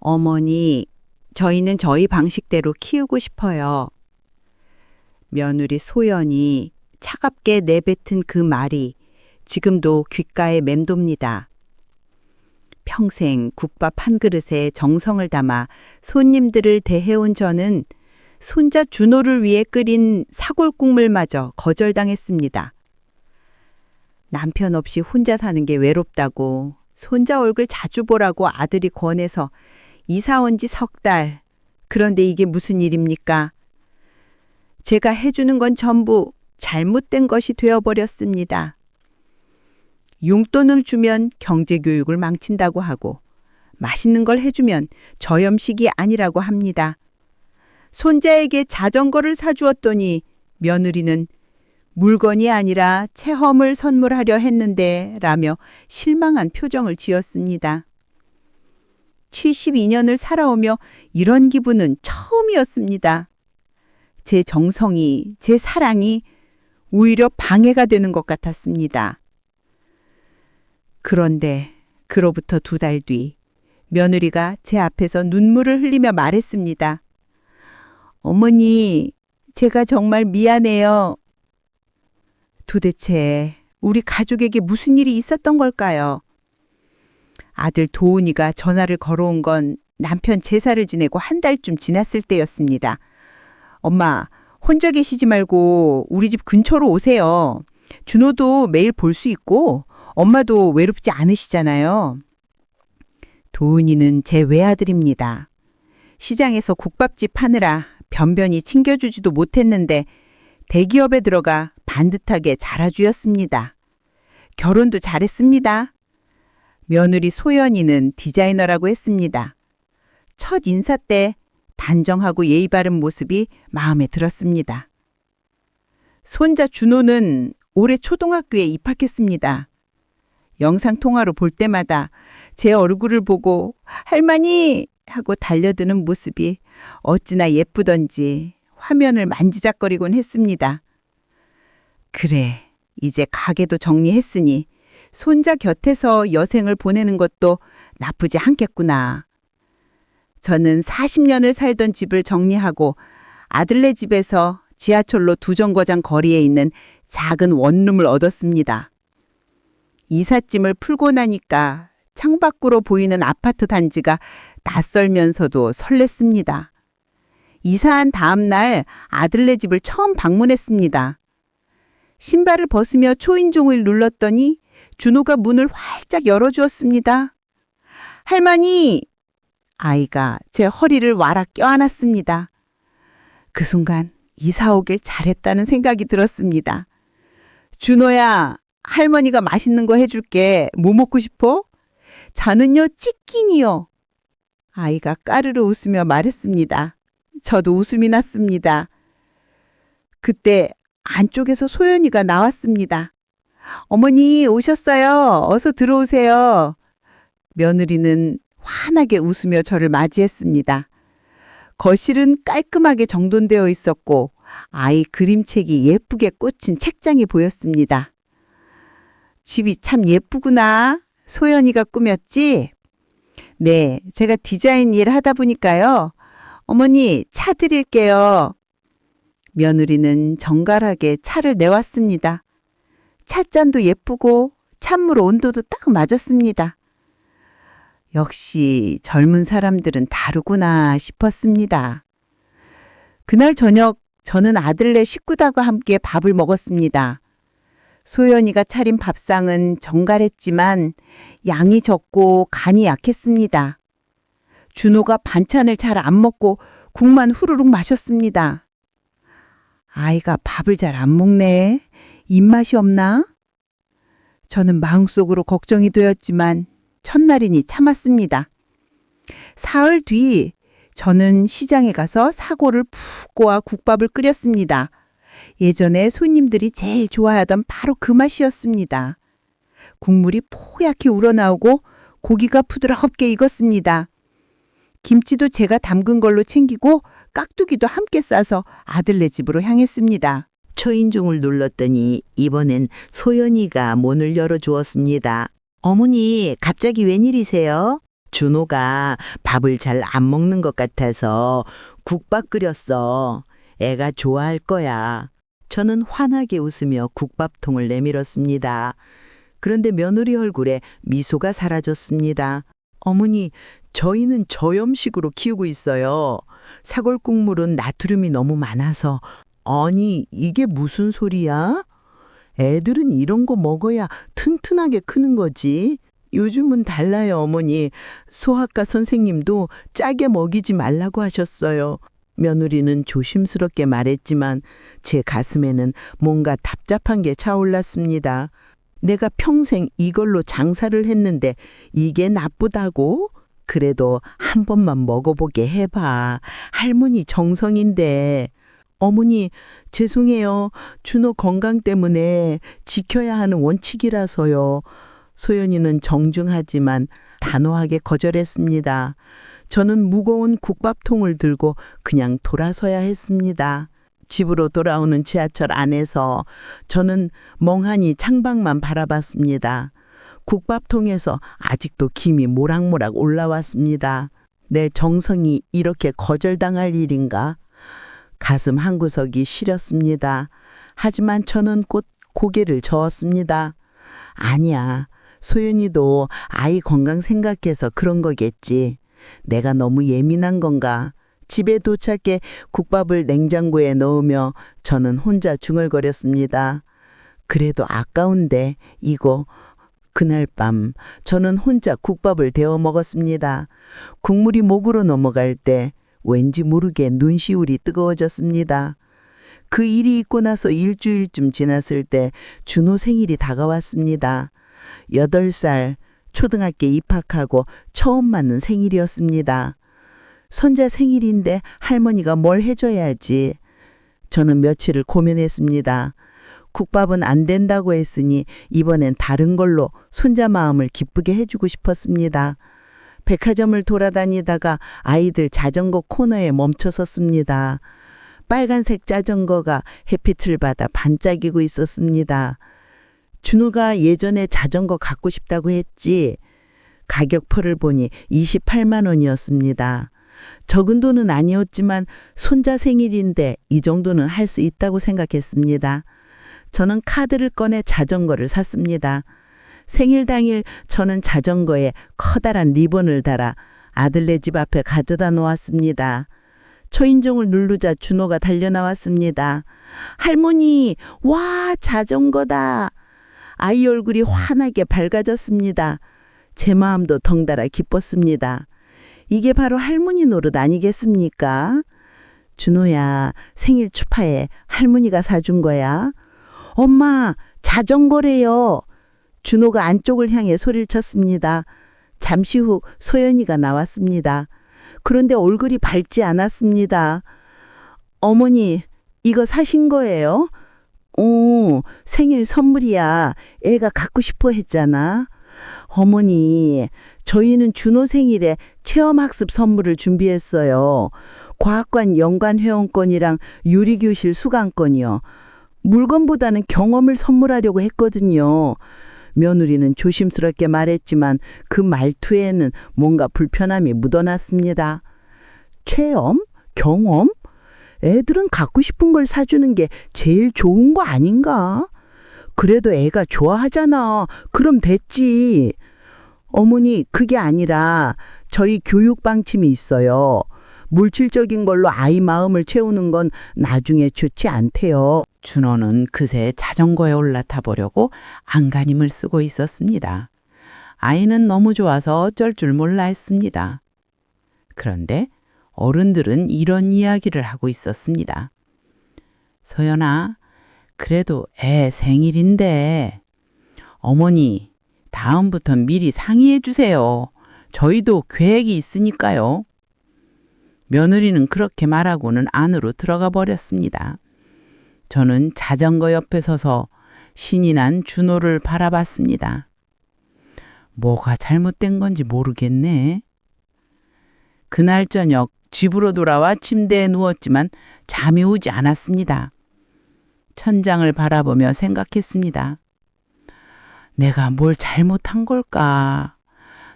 어머니, 저희는 저희 방식대로 키우고 싶어요. 며느리 소연이 차갑게 내뱉은 그 말이 지금도 귓가에 맴돕니다. 평생 국밥 한 그릇에 정성을 담아 손님들을 대해온 저는 손자 준호를 위해 끓인 사골국물마저 거절당했습니다. 남편 없이 혼자 사는 게 외롭다고 손자 얼굴 자주 보라고 아들이 권해서 이사 온 지 석 달. 그런데 이게 무슨 일입니까? 제가 해주는 건 전부 잘못된 것이 되어버렸습니다. 용돈을 주면 경제교육을 망친다고 하고 맛있는 걸 해주면 저염식이 아니라고 합니다. 손자에게 자전거를 사주었더니 며느리는 물건이 아니라 체험을 선물하려 했는데 라며 실망한 표정을 지었습니다. 72년을 살아오며 이런 기분은 처음이었습니다. 제 정성이, 제 사랑이 오히려 방해가 되는 것 같았습니다. 그런데 그로부터 2달 뒤 며느리가 제 앞에서 눈물을 흘리며 말했습니다. 어머니, 제가 정말 미안해요. 도대체 우리 가족에게 무슨 일이 있었던 걸까요? 아들 도훈이가 전화를 걸어온 건 남편 제사를 지내고 한 달쯤 지났을 때였습니다. 엄마, 혼자 계시지 말고 우리 집 근처로 오세요. 준호도 매일 볼 수 있고 엄마도 외롭지 않으시잖아요. 도훈이는 제 외아들입니다. 시장에서 국밥집 하느라 변변히 챙겨주지도 못했는데 대기업에 들어가 반듯하게 자라주었습니다. 결혼도 잘했습니다. 며느리 소연이는 디자이너라고 했습니다. 첫 인사 때 단정하고 예의 바른 모습이 마음에 들었습니다. 손자 준호는 올해 초등학교에 입학했습니다. 영상통화로 볼 때마다 제 얼굴을 보고 할머니 하고 달려드는 모습이 어찌나 예쁘던지 화면을 만지작거리곤 했습니다. 그래, 이제 가게도 정리했으니 손자 곁에서 여생을 보내는 것도 나쁘지 않겠구나. 저는 40년을 살던 집을 정리하고 아들네 집에서 지하철로 2정거장 거리에 있는 작은 원룸을 얻었습니다. 이삿짐을 풀고 나니까 창밖으로 보이는 아파트 단지가 낯설면서도 설렜습니다. 이사한 다음 날 아들네 집을 처음 방문했습니다. 신발을 벗으며 초인종을 눌렀더니 준호가 문을 활짝 열어주었습니다. 할머니! 아이가 제 허리를 와락 껴안았습니다. 그 순간 이사 오길 잘했다는 생각이 들었습니다. 준호야, 할머니가 맛있는 거 해줄게. 뭐 먹고 싶어? 저는요, 치킨이요. 아이가 까르르 웃으며 말했습니다. 저도 웃음이 났습니다. 그때 안쪽에서 소연이가 나왔습니다. 어머니 오셨어요. 어서 들어오세요. 며느리는 환하게 웃으며 저를 맞이했습니다. 거실은 깔끔하게 정돈되어 있었고 아이 그림책이 예쁘게 꽂힌 책장이 보였습니다. 집이 참 예쁘구나. 소연이가 꾸몄지? 네, 제가 디자인 일 하다 보니까요. 어머니, 차 드릴게요. 며느리는 정갈하게 차를 내왔습니다. 찻잔도 예쁘고 찬물 온도도 딱 맞았습니다. 역시 젊은 사람들은 다르구나 싶었습니다. 그날 저녁 저는 아들네 식구들과 함께 밥을 먹었습니다. 소연이가 차린 밥상은 정갈했지만 양이 적고 간이 약했습니다. 준호가 반찬을 잘 안 먹고 국만 후루룩 마셨습니다. 아이가 밥을 잘 안 먹네. 입맛이 없나? 저는 마음속으로 걱정이 되었지만 첫날이니 참았습니다. 사흘 뒤 저는 시장에 가서 사골을 푹 꼬아 국밥을 끓였습니다. 예전에 손님들이 제일 좋아하던 바로 그 맛이었습니다. 국물이 뽀얗게 우러나오고 고기가 부드럽게 익었습니다. 김치도 제가 담근 걸로 챙기고 깍두기도 함께 싸서 아들네 집으로 향했습니다. 초인종을 눌렀더니 이번엔 소연이가 문을 열어주었습니다. 어머니, 갑자기 웬일이세요? 준호가 밥을 잘 안 먹는 것 같아서 국밥 끓였어. 애가 좋아할 거야. 저는 환하게 웃으며 국밥통을 내밀었습니다. 그런데 며느리 얼굴에 미소가 사라졌습니다. 어머니, 저희는 저염식으로 키우고 있어요. 사골 국물은 나트륨이 너무 많아서. 아니, 이게 무슨 소리야? 애들은 이런 거 먹어야 튼튼하게 크는 거지. 요즘은 달라요, 어머니. 소아과 선생님도 짜게 먹이지 말라고 하셨어요. 며느리는 조심스럽게 말했지만 제 가슴에는 뭔가 답답한 게 차올랐습니다. 내가 평생 이걸로 장사를 했는데 이게 나쁘다고? 그래도 한 번만 먹어보게 해봐. 할머니 정성인데. 어머니, 죄송해요. 준호 건강 때문에 지켜야 하는 원칙이라서요. 소연이는 정중하지만 단호하게 거절했습니다. 저는 무거운 국밥통을 들고 그냥 돌아서야 했습니다. 집으로 돌아오는 지하철 안에서 저는 멍하니 창밖만 바라봤습니다. 국밥통에서 아직도 김이 모락모락 올라왔습니다. 내 정성이 이렇게 거절당할 일인가? 가슴 한구석이 시렸습니다. 하지만 저는 곧 고개를 저었습니다. 아니야. 소연이도 아이 건강 생각해서 그런 거겠지. 내가 너무 예민한 건가? 집에 도착해 국밥을 냉장고에 넣으며 저는 혼자 중얼거렸습니다. 그래도 아까운데 이거. 그날 밤 저는 혼자 국밥을 데워 먹었습니다. 국물이 목으로 넘어갈 때 왠지 모르게 눈시울이 뜨거워졌습니다. 그 일이 있고 나서 일주일쯤 지났을 때 준호 생일이 다가왔습니다. 8살, 초등학교 입학하고 처음 맞는 생일이었습니다. 손자 생일인데 할머니가 뭘 해줘야지. 저는 며칠을 고민했습니다. 국밥은 안 된다고 했으니 이번엔 다른 걸로 손자 마음을 기쁘게 해주고 싶었습니다. 백화점을 돌아다니다가 아이들 자전거 코너에 멈춰섰습니다. 빨간색 자전거가 햇빛을 받아 반짝이고 있었습니다. 준우가 예전에 자전거 갖고 싶다고 했지. 가격표를 보니 28만 원이었습니다. 적은 돈은 아니었지만 손자 생일인데 이 정도는 할 수 있다고 생각했습니다. 저는 카드를 꺼내 자전거를 샀습니다. 생일 당일 저는 자전거에 커다란 리본을 달아 아들네 집 앞에 가져다 놓았습니다. 초인종을 누르자 준호가 달려나왔습니다. 할머니, 와, 자전거다. 아이 얼굴이 환하게 밝아졌습니다. 제 마음도 덩달아 기뻤습니다. 이게 바로 할머니 노릇 아니겠습니까? 준호야, 생일 축하해. 할머니가 사준 거야. 엄마, 자전거래요. 준호가 안쪽을 향해 소리를 쳤습니다. 잠시 후 소연이가 나왔습니다. 그런데 얼굴이 밝지 않았습니다. 어머니, 이거 사신 거예요? 오, 생일 선물이야. 애가 갖고 싶어 했잖아. 어머니, 저희는 준호 생일에 체험학습 선물을 준비했어요. 과학관 연관 회원권이랑 요리교실 수강권이요. 물건보다는 경험을 선물하려고 했거든요. 며느리는 조심스럽게 말했지만 그 말투에는 뭔가 불편함이 묻어났습니다. 체험? 경험? 애들은 갖고 싶은 걸 사주는 게 제일 좋은 거 아닌가? 그래도 애가 좋아하잖아. 그럼 됐지. 어머니, 그게 아니라 저희 교육 방침이 있어요. 물질적인 걸로 아이 마음을 채우는 건 나중에 좋지 않대요. 준호는 그새 자전거에 올라타 보려고 안간힘을 쓰고 있었습니다. 아이는 너무 좋아서 어쩔 줄 몰라 했습니다. 그런데 어른들은 이런 이야기를 하고 있었습니다. 소연아, 그래도 애 생일인데 어머니, 다음부턴 미리 상의해 주세요. 저희도 계획이 있으니까요. 며느리는 그렇게 말하고는 안으로 들어가 버렸습니다. 저는 자전거 옆에 서서 신이 난 준호를 바라봤습니다. 뭐가 잘못된 건지 모르겠네. 그날 저녁 집으로 돌아와 침대에 누웠지만 잠이 오지 않았습니다. 천장을 바라보며 생각했습니다. 내가 뭘 잘못한 걸까?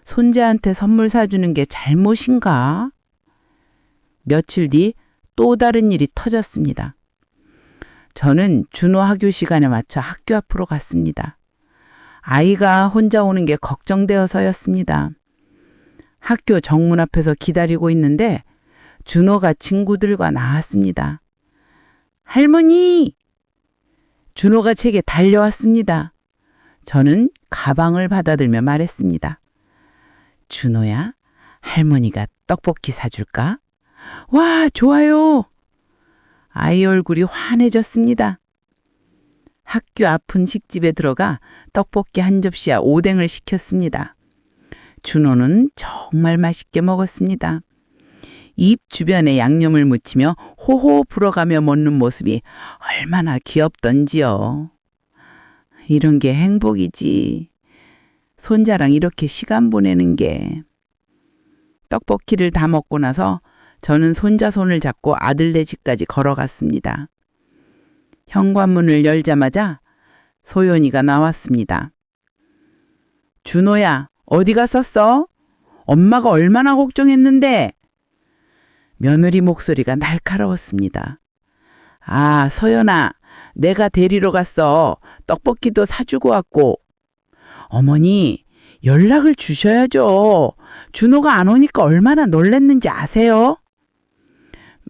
손자한테 선물 사주는 게 잘못인가? 며칠 뒤 또 다른 일이 터졌습니다. 저는 준호 학교 시간에 맞춰 학교 앞으로 갔습니다. 아이가 혼자 오는 게 걱정되어서였습니다. 학교 정문 앞에서 기다리고 있는데 준호가 친구들과 나왔습니다. 할머니! 준호가 제게 달려왔습니다. 저는 가방을 받아들며 말했습니다. 준호야, 할머니가 떡볶이 사줄까? 와, 좋아요. 아이 얼굴이 환해졌습니다. 학교 앞 분식집에 들어가 떡볶이 한 접시와 오뎅을 시켰습니다. 준호는 정말 맛있게 먹었습니다. 입 주변에 양념을 묻히며 호호 불어가며 먹는 모습이 얼마나 귀엽던지요. 이런 게 행복이지. 손자랑 이렇게 시간 보내는 게. 떡볶이를 다 먹고 나서 저는 손자 손을 잡고 아들네 집까지 걸어갔습니다. 현관문을 열자마자 소연이가 나왔습니다. 준호야, 어디 갔었어? 엄마가 얼마나 걱정했는데. 며느리 목소리가 날카로웠습니다. 아, 소연아, 내가 데리러 갔어. 떡볶이도 사주고 왔고. 어머니, 연락을 주셔야죠. 준호가 안 오니까 얼마나 놀랬는지 아세요?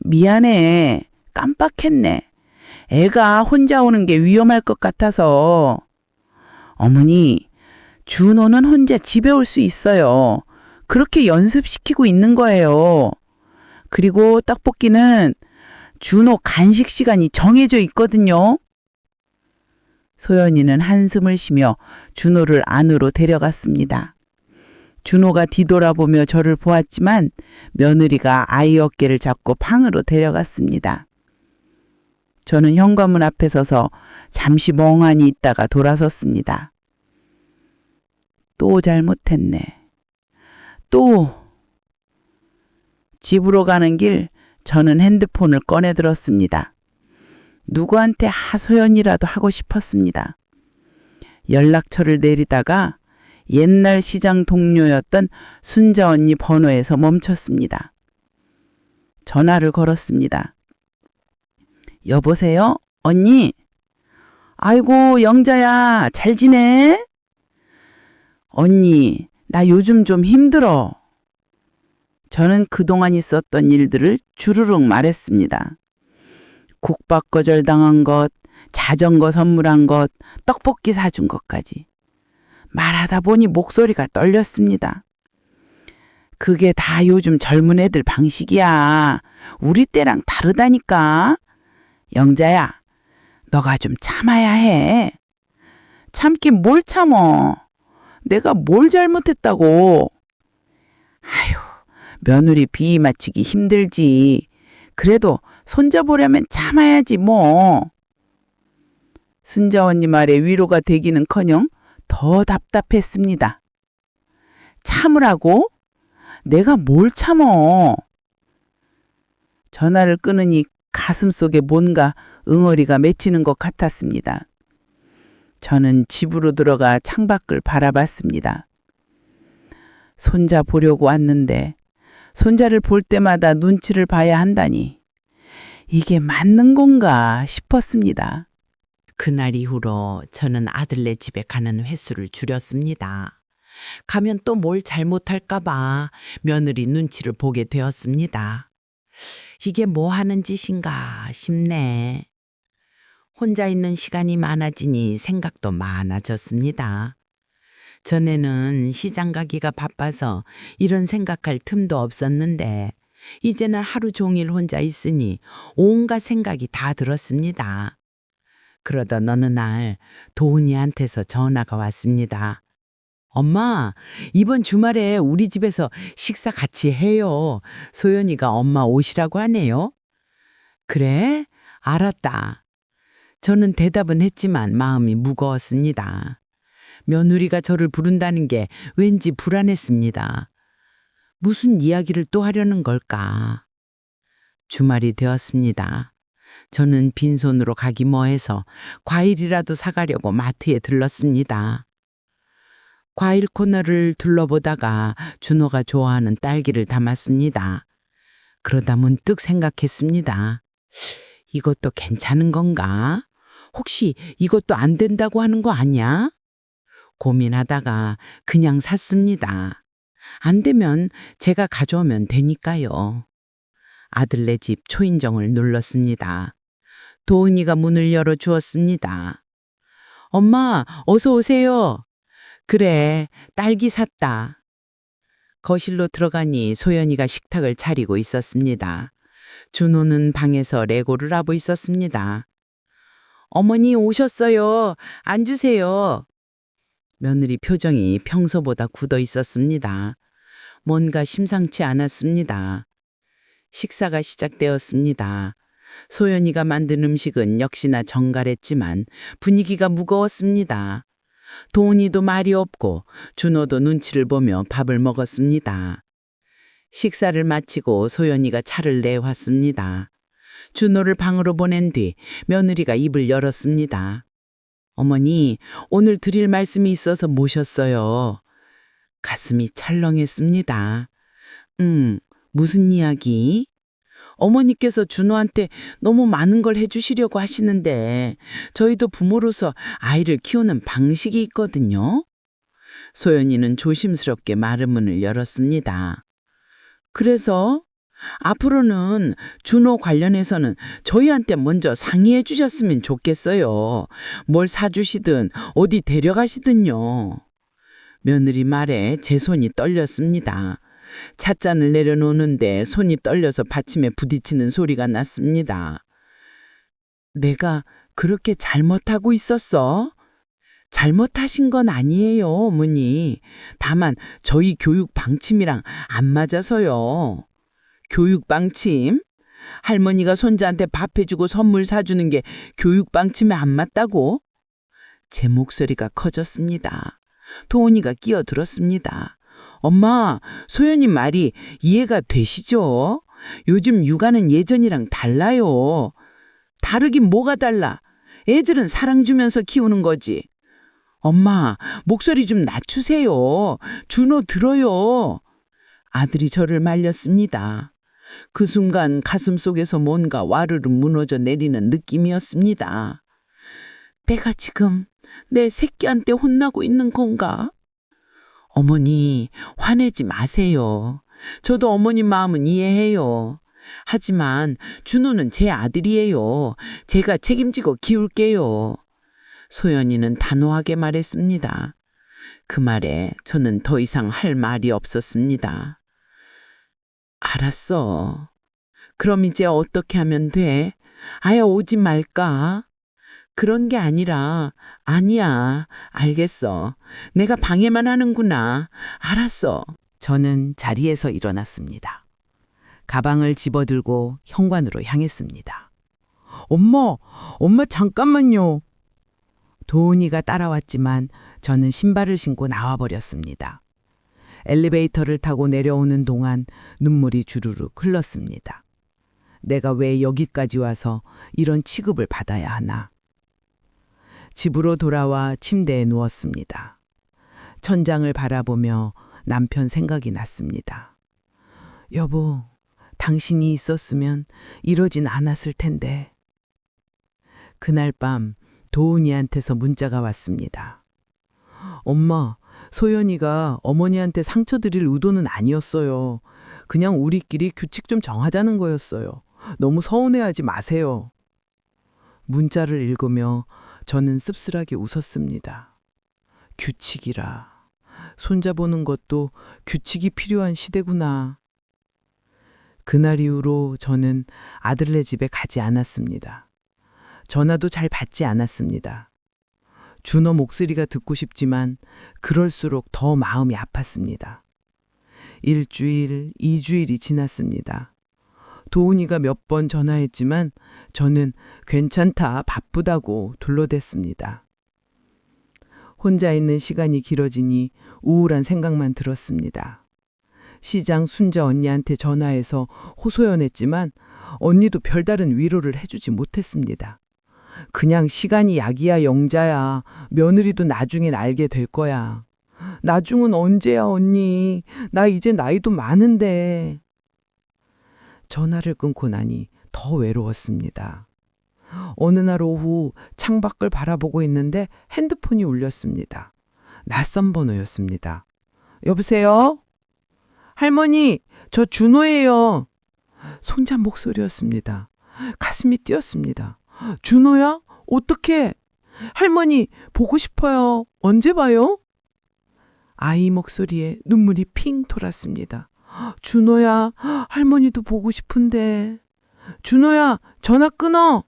미안해. 깜빡했네. 애가 혼자 오는 게 위험할 것 같아서. 어머니, 준호는 혼자 집에 올 수 있어요. 그렇게 연습시키고 있는 거예요. 그리고 떡볶이는 준호 간식 시간이 정해져 있거든요. 소연이는 한숨을 쉬며 준호를 안으로 데려갔습니다. 준호가 뒤돌아보며 저를 보았지만 며느리가 아이 어깨를 잡고 방으로 데려갔습니다. 저는 현관문 앞에 서서 잠시 멍하니 있다가 돌아섰습니다. 또 잘못했네. 또. 집으로 가는 길 저는 핸드폰을 꺼내 들었습니다. 누구한테 하소연이라도 하고 싶었습니다. 연락처를 내리다가 옛날 시장 동료였던 순자 언니 번호에서 멈췄습니다. 전화를 걸었습니다. 여보세요? 언니? 아이고, 영자야, 잘 지내? 언니, 나 요즘 좀 힘들어. 저는 그동안 있었던 일들을 주르륵 말했습니다. 국밥 거절당한 것, 자전거 선물한 것, 떡볶이 사준 것까지. 말하다 보니 목소리가 떨렸습니다. 그게 다 요즘 젊은 애들 방식이야. 우리 때랑 다르다니까. 영자야, 너가 좀 참아야 해. 참긴 뭘 참어. 내가 뭘 잘못했다고. 아휴, 며느리 비위 맞추기 힘들지. 그래도 손자 보려면 참아야지 뭐. 순자 언니 말에 위로가 되기는커녕 더 답답했습니다. 참으라고? 내가 뭘 참어. 전화를 끊으니 가슴속에 뭔가 응어리가 맺히는 것 같았습니다. 저는 집으로 들어가 창밖을 바라봤습니다. 손자 보려고 왔는데 손자를 볼 때마다 눈치를 봐야 한다니 이게 맞는 건가 싶었습니다. 그날 이후로 저는 아들네 집에 가는 횟수를 줄였습니다. 가면 또 뭘 잘못할까봐 며느리 눈치를 보게 되었습니다. 이게 뭐 하는 짓인가 싶네. 혼자 있는 시간이 많아지니 생각도 많아졌습니다. 전에는 시장 가기가 바빠서 이런 생각할 틈도 없었는데 이제는 하루 종일 혼자 있으니 온갖 생각이 다 들었습니다. 그러던 어느 날 도훈이한테서 전화가 왔습니다. 엄마, 이번 주말에 우리 집에서 식사 같이 해요. 소연이가 엄마 오시라고 하네요. 그래? 알았다. 저는 대답은 했지만 마음이 무거웠습니다. 며느리가 저를 부른다는 게 왠지 불안했습니다. 무슨 이야기를 또 하려는 걸까? 주말이 되었습니다. 저는 빈손으로 가기 뭐해서 과일이라도 사가려고 마트에 들렀습니다. 과일 코너를 둘러보다가 준호가 좋아하는 딸기를 담았습니다. 그러다 문득 생각했습니다. 이것도 괜찮은 건가? 혹시 이것도 안 된다고 하는 거 아니야? 고민하다가 그냥 샀습니다. 안 되면 제가 가져오면 되니까요. 아들네 집 초인종을 눌렀습니다. 도은이가 문을 열어주었습니다. 엄마, 어서 오세요. 그래, 딸기 샀다. 거실로 들어가니 소연이가 식탁을 차리고 있었습니다. 준호는 방에서 레고를 하고 있었습니다. 어머니 오셨어요. 앉으세요. 며느리 표정이 평소보다 굳어 있었습니다. 뭔가 심상치 않았습니다. 식사가 시작되었습니다. 소연이가 만든 음식은 역시나 정갈했지만 분위기가 무거웠습니다. 도은이도 말이 없고 준호도 눈치를 보며 밥을 먹었습니다. 식사를 마치고 소연이가 차를 내왔습니다. 준호를 방으로 보낸 뒤 며느리가 입을 열었습니다. 어머니, 오늘 드릴 말씀이 있어서 모셨어요. 가슴이 철렁했습니다. 무슨 이야기? 어머니께서 준호한테 너무 많은 걸 해주시려고 하시는데 저희도 부모로서 아이를 키우는 방식이 있거든요. 소연이는 조심스럽게 말문을 열었습니다. 그래서 앞으로는 준호 관련해서는 저희한테 먼저 상의해 주셨으면 좋겠어요. 뭘 사주시든 어디 데려가시든요. 며느리 말에 제 손이 떨렸습니다. 찻잔을 내려놓는데 손이 떨려서 받침에 부딪히는 소리가 났습니다. 내가 그렇게 잘못하고 있었어? 잘못하신 건 아니에요, 어머니. 다만 저희 교육 방침이랑 안 맞아서요. 교육 방침? 할머니가 손자한테 밥 해주고 선물 사주는 게 교육 방침에 안 맞다고? 제 목소리가 커졌습니다. 도은이가 끼어들었습니다. 엄마, 소연이 말이 이해가 되시죠? 요즘 육아는 예전이랑 달라요. 다르긴 뭐가 달라? 애들은 사랑 주면서 키우는 거지. 엄마, 목소리 좀 낮추세요. 준호 들어요. 아들이 저를 말렸습니다. 그 순간 가슴속에서 뭔가 와르르 무너져 내리는 느낌이었습니다. 내가 지금 내 새끼한테 혼나고 있는 건가? 어머니, 화내지 마세요. 저도 어머님 마음은 이해해요. 하지만 준호는 제 아들이에요. 제가 책임지고 키울게요. 소연이는 단호하게 말했습니다. 그 말에 저는 더 이상 할 말이 없었습니다. 알았어. 그럼 이제 어떻게 하면 돼? 아예 오지 말까? 그런 게 아니라, 아니야. 알겠어. 내가 방해만 하는구나. 알았어. 저는 자리에서 일어났습니다. 가방을 집어들고 현관으로 향했습니다. 엄마 잠깐만요. 도은이가 따라왔지만 저는 신발을 신고 나와버렸습니다. 엘리베이터를 타고 내려오는 동안 눈물이 주르륵 흘렀습니다. 내가 왜 여기까지 와서 이런 취급을 받아야 하나. 집으로 돌아와 침대에 누웠습니다. 천장을 바라보며 남편 생각이 났습니다. 여보, 당신이 있었으면 이러진 않았을 텐데. 그날 밤 도은이한테서 문자가 왔습니다. 엄마, 소연이가 어머니한테 상처 드릴 의도는 아니었어요. 그냥 우리끼리 규칙 좀 정하자는 거였어요. 너무 서운해하지 마세요. 문자를 읽으며 저는 씁쓸하게 웃었습니다. 규칙이라. 손자 보는 것도 규칙이 필요한 시대구나. 그날 이후로 저는 아들네 집에 가지 않았습니다. 전화도 잘 받지 않았습니다. 준호 목소리가 듣고 싶지만 그럴수록 더 마음이 아팠습니다. 1주일, 2주일이 지났습니다. 도은이가 몇 번 전화했지만 저는 괜찮다, 바쁘다고 둘러댔습니다. 혼자 있는 시간이 길어지니 우울한 생각만 들었습니다. 시장 순자 언니한테 전화해서 호소연했지만 언니도 별다른 위로를 해주지 못했습니다. 그냥 시간이 약이야, 영자야. 며느리도 나중엔 알게 될 거야. 나중은 언제야, 언니? 나 이제 나이도 많은데. 전화를 끊고 나니 더 외로웠습니다. 어느 날 오후 창밖을 바라보고 있는데 핸드폰이 울렸습니다. 낯선 번호였습니다. 여보세요? 할머니, 저 준호예요. 손자 목소리였습니다. 가슴이 뛰었습니다. 준호야? 어떡해? 할머니, 보고 싶어요. 언제 봐요? 아이 목소리에 눈물이 핑 돌았습니다. 준호야, 할머니도 보고 싶은데. 준호야, 전화 끊어.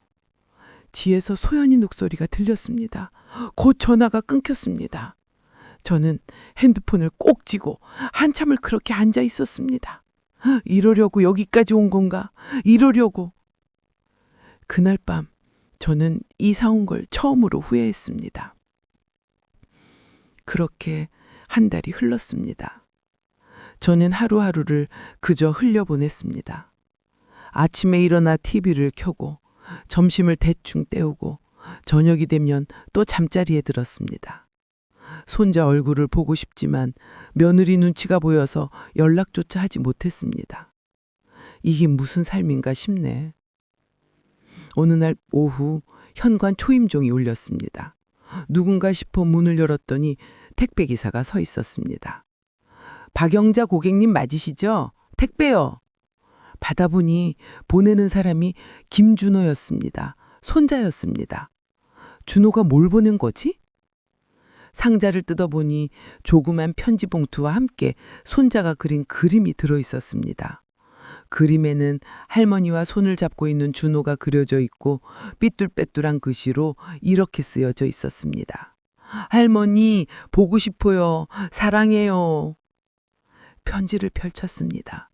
뒤에서 소연이 목소리가 들렸습니다. 곧 전화가 끊겼습니다. 저는 핸드폰을 꼭 쥐고 한참을 그렇게 앉아 있었습니다. 이러려고 여기까지 온 건가? 이러려고. 그날 밤 저는 이사 온 걸 처음으로 후회했습니다. 그렇게 한 달이 흘렀습니다. 저는 하루하루를 그저 흘려보냈습니다. 아침에 일어나 TV를 켜고 점심을 대충 때우고 저녁이 되면 또 잠자리에 들었습니다. 손자 얼굴을 보고 싶지만 며느리 눈치가 보여서 연락조차 하지 못했습니다. 이게 무슨 삶인가 싶네. 어느 날 오후 현관 초임종이 울렸습니다. 누군가 싶어 문을 열었더니 택배기사가 서 있었습니다. 박영자 고객님 맞으시죠? 택배요. 받아보니 보내는 사람이 김준호였습니다. 손자였습니다. 준호가 뭘 보낸 거지? 상자를 뜯어보니 조그만 편지 봉투와 함께 손자가 그린 그림이 들어있었습니다. 그림에는 할머니와 손을 잡고 있는 준호가 그려져 있고 삐뚤빼뚤한 글씨로 이렇게 쓰여져 있었습니다. 할머니, 보고 싶어요. 사랑해요. 편지를 펼쳤습니다.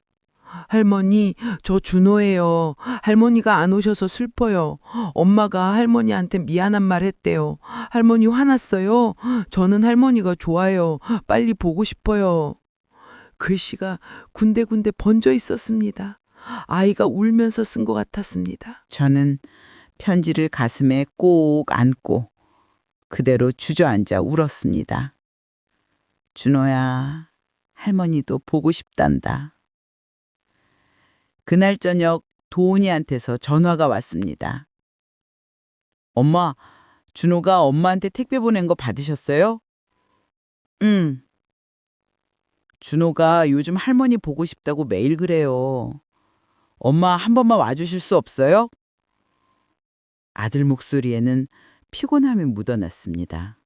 할머니, 저 준호예요. 할머니가 안 오셔서 슬퍼요. 엄마가 할머니한테 미안한 말 했대요. 할머니 화났어요. 저는 할머니가 좋아요. 빨리 보고 싶어요. 글씨가 군데군데 번져 있었습니다. 아이가 울면서 쓴 것 같았습니다. 저는 편지를 가슴에 꼭 안고 그대로 주저앉아 울었습니다. 준호야, 할머니도 보고 싶단다. 그날 저녁 도훈이한테서 전화가 왔습니다. 엄마, 준호가 엄마한테 택배 보낸 거 받으셨어요? 응. 준호가 요즘 할머니 보고 싶다고 매일 그래요. 엄마 한 번만 와주실 수 없어요? 아들 목소리에는 피곤함이 묻어났습니다.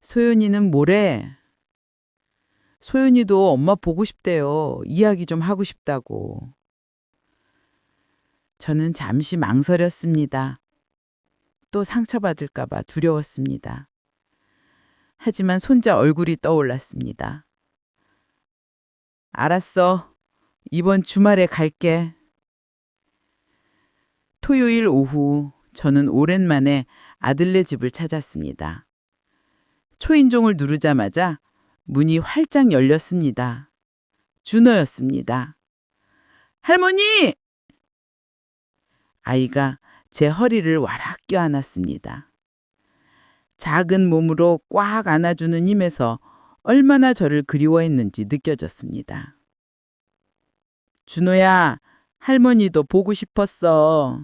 소연이는 뭐래? 소연이도 엄마 보고 싶대요. 이야기 좀 하고 싶다고. 저는 잠시 망설였습니다. 또 상처받을까 봐 두려웠습니다. 하지만 손자 얼굴이 떠올랐습니다. 알았어. 이번 주말에 갈게. 토요일 오후 저는 오랜만에 아들네 집을 찾았습니다. 초인종을 누르자마자 문이 활짝 열렸습니다. 준호였습니다. 할머니! 아이가 제 허리를 와락 껴안았습니다. 작은 몸으로 꽉 안아주는 힘에서 얼마나 저를 그리워했는지 느껴졌습니다. 준호야, 할머니도 보고 싶었어.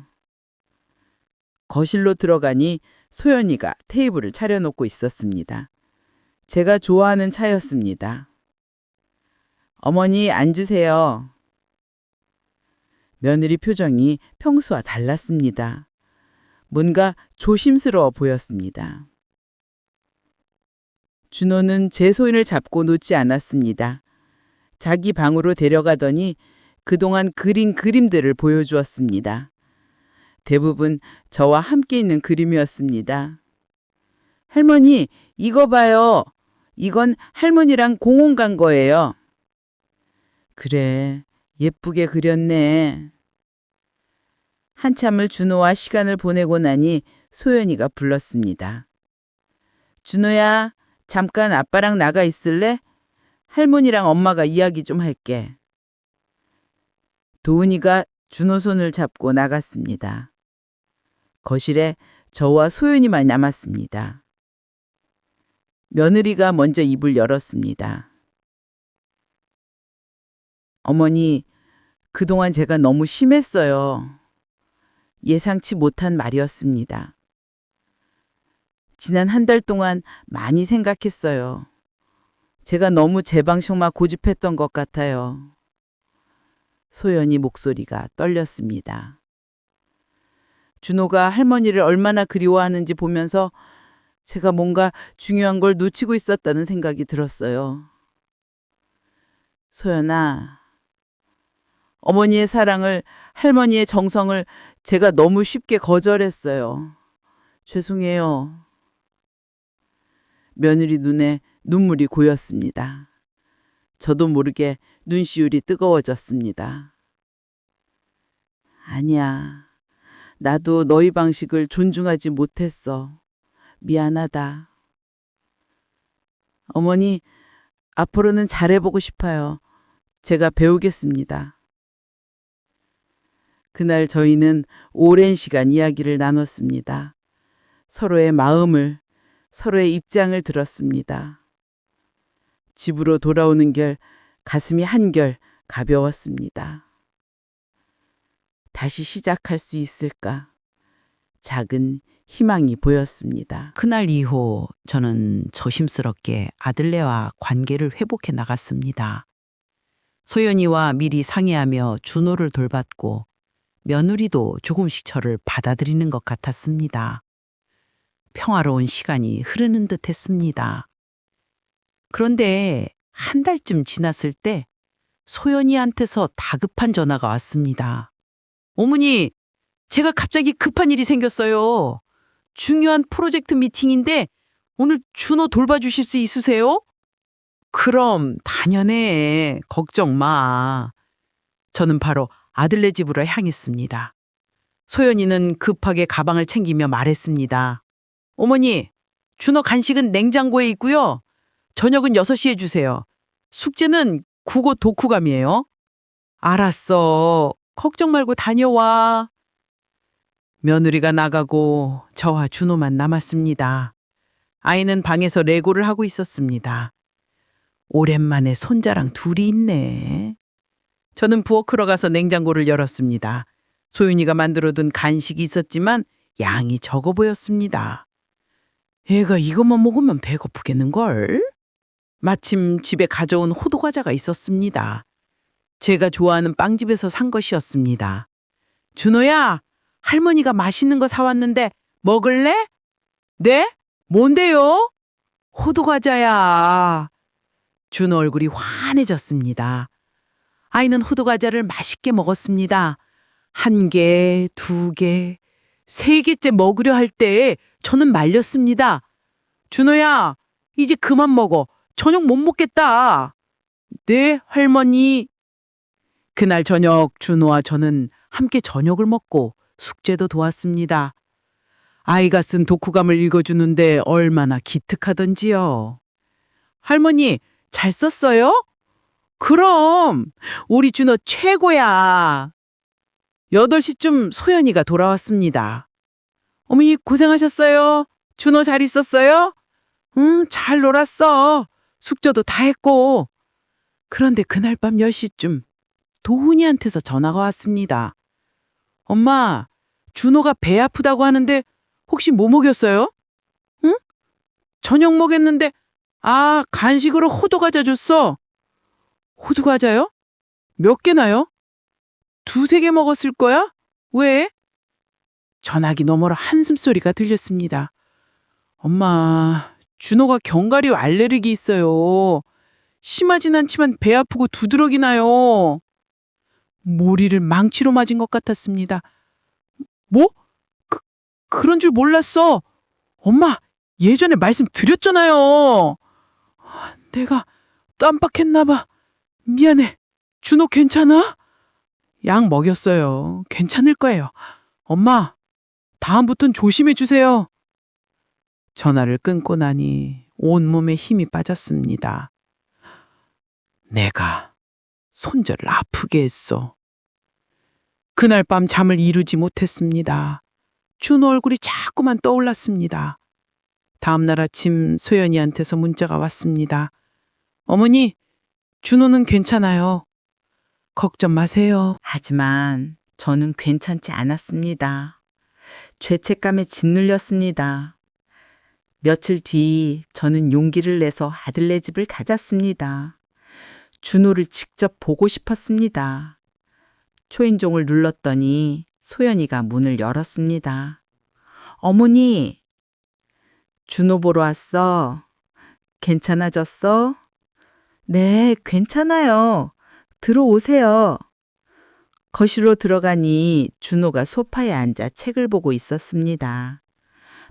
거실로 들어가니 소연이가 테이블을 차려놓고 있었습니다. 제가 좋아하는 차였습니다. 어머니 앉으세요. 며느리 표정이 평소와 달랐습니다. 뭔가 조심스러워 보였습니다. 준호는 제 손을 잡고 놓지 않았습니다. 자기 방으로 데려가더니 그동안 그린 그림들을 보여주었습니다. 대부분 저와 함께 있는 그림이었습니다. 할머니, 이거 봐요. 이건 할머니랑 공원 간 거예요. 그래, 예쁘게 그렸네. 한참을 준호와 시간을 보내고 나니 소연이가 불렀습니다. 준호야, 잠깐 아빠랑 나가 있을래? 할머니랑 엄마가 이야기 좀 할게. 도훈이가 준호 손을 잡고 나갔습니다. 거실에 저와 소연이만 남았습니다. 며느리가 먼저 입을 열었습니다. 어머니, 그동안 제가 너무 심했어요. 예상치 못한 말이었습니다. 지난 한 달 동안 많이 생각했어요. 제가 너무 제 방식만 고집했던 것 같아요. 소연이 목소리가 떨렸습니다. 준호가 할머니를 얼마나 그리워하는지 보면서 제가 뭔가 중요한 걸 놓치고 있었다는 생각이 들었어요. 소연아, 어머니의 사랑을, 할머니의 정성을 제가 너무 쉽게 거절했어요. 죄송해요. 며느리 눈에 눈물이 고였습니다. 저도 모르게 눈시울이 뜨거워졌습니다. 아니야. 나도 너희 방식을 존중하지 못했어. 미안하다. 어머니, 앞으로는 잘해보고 싶어요. 제가 배우겠습니다. 그날 저희는 오랜 시간 이야기를 나눴습니다. 서로의 마음을, 서로의 입장을 들었습니다. 집으로 돌아오는 길 가슴이 한결 가벼웠습니다. 다시 시작할 수 있을까? 작은 희망이 보였습니다. 그날 이후 저는 조심스럽게 아들네와 관계를 회복해 나갔습니다. 소연이와 미리 상의하며 준호를 돌봤고 며느리도 조금씩 저를 받아들이는 것 같았습니다. 평화로운 시간이 흐르는 듯 했습니다. 그런데 한 달쯤 지났을 때 소연이한테서 다급한 전화가 왔습니다. 어머니, 제가 갑자기 급한 일이 생겼어요. 중요한 프로젝트 미팅인데 오늘 준호 돌봐주실 수 있으세요? 그럼 당연해. 걱정 마. 저는 바로 아들네 집으로 향했습니다. 소연이는 급하게 가방을 챙기며 말했습니다. 어머니, 준호 간식은 냉장고에 있고요. 저녁은 6시에 주세요. 숙제는 국어 독후감이에요. 알았어. 걱정 말고 다녀와. 며느리가 나가고 저와 준호만 남았습니다. 아이는 방에서 레고를 하고 있었습니다. 오랜만에 손자랑 둘이 있네. 저는 부엌으로 가서 냉장고를 열었습니다. 소윤이가 만들어둔 간식이 있었지만 양이 적어 보였습니다. 애가 이것만 먹으면 배고프겠는걸? 마침 집에 가져온 호두과자가 있었습니다. 제가 좋아하는 빵집에서 산 것이었습니다. 준호야, 할머니가 맛있는 거 사왔는데 먹을래? 네? 뭔데요? 호두과자야. 준호 얼굴이 환해졌습니다. 아이는 호두과자를 맛있게 먹었습니다. 1개, 2개, 3개째 먹으려 할 때 저는 말렸습니다. 준호야, 이제 그만 먹어. 저녁 못 먹겠다. 네, 할머니. 그날 저녁 준호와 저는 함께 저녁을 먹고 숙제도 도왔습니다. 아이가 쓴 독후감을 읽어주는데 얼마나 기특하던지요. 할머니, 잘 썼어요? 그럼 우리 준호 최고야. 8시쯤 소연이가 돌아왔습니다. 어머니 고생하셨어요. 준호 잘 있었어요? 응, 잘 놀았어. 숙제도 다 했고. 그런데 그날 밤 10시쯤 도훈이한테서 전화가 왔습니다. 엄마, 준호가 배 아프다고 하는데 혹시 뭐 먹였어요? 응? 저녁 먹였는데 간식으로 호두과자 줬어. 호두과자요? 몇 개나요? 2-3개 먹었을 거야? 왜? 전화기 너머로 한숨소리가 들렸습니다. 엄마, 준호가 견과류 알레르기 있어요. 심하진 않지만 배 아프고 두드러기 나요. 머리를 망치로 맞은 것 같았습니다. 뭐? 그런 줄 몰랐어. 엄마, 예전에 말씀드렸잖아요. 내가 깜빡했나 봐. 미안해. 준호 괜찮아? 약 먹였어요. 괜찮을 거예요. 엄마, 다음부턴 조심해 주세요. 전화를 끊고 나니 온몸에 힘이 빠졌습니다. 내가 손자를 아프게 했어. 그날 밤 잠을 이루지 못했습니다. 준호 얼굴이 자꾸만 떠올랐습니다. 다음 날 아침 소연이한테서 문자가 왔습니다. 어머니, 준호는 괜찮아요. 걱정 마세요. 하지만 저는 괜찮지 않았습니다. 죄책감에 짓눌렸습니다. 며칠 뒤 저는 용기를 내서 아들네 집을 가졌습니다. 준호를 직접 보고 싶었습니다. 초인종을 눌렀더니 소연이가 문을 열었습니다. 어머니, 준호 보러 왔어. 괜찮아졌어? 네, 괜찮아요. 들어오세요. 거실로 들어가니 준호가 소파에 앉아 책을 보고 있었습니다.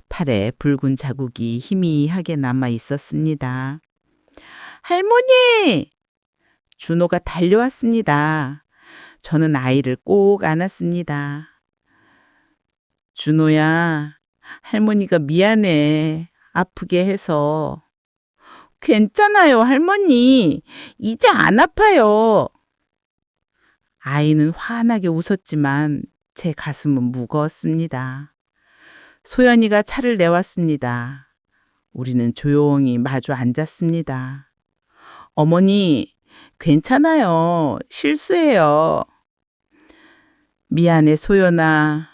팔에 붉은 자국이 희미하게 남아 있었습니다. 할머니! 준호가 달려왔습니다. 저는 아이를 꼭 안았습니다. 준호야, 할머니가 미안해. 아프게 해서. 괜찮아요, 할머니. 이제 안 아파요. 아이는 환하게 웃었지만 제 가슴은 무거웠습니다. 소연이가 차를 내왔습니다. 우리는 조용히 마주 앉았습니다. 어머니, 괜찮아요. 실수해요. 미안해, 소연아.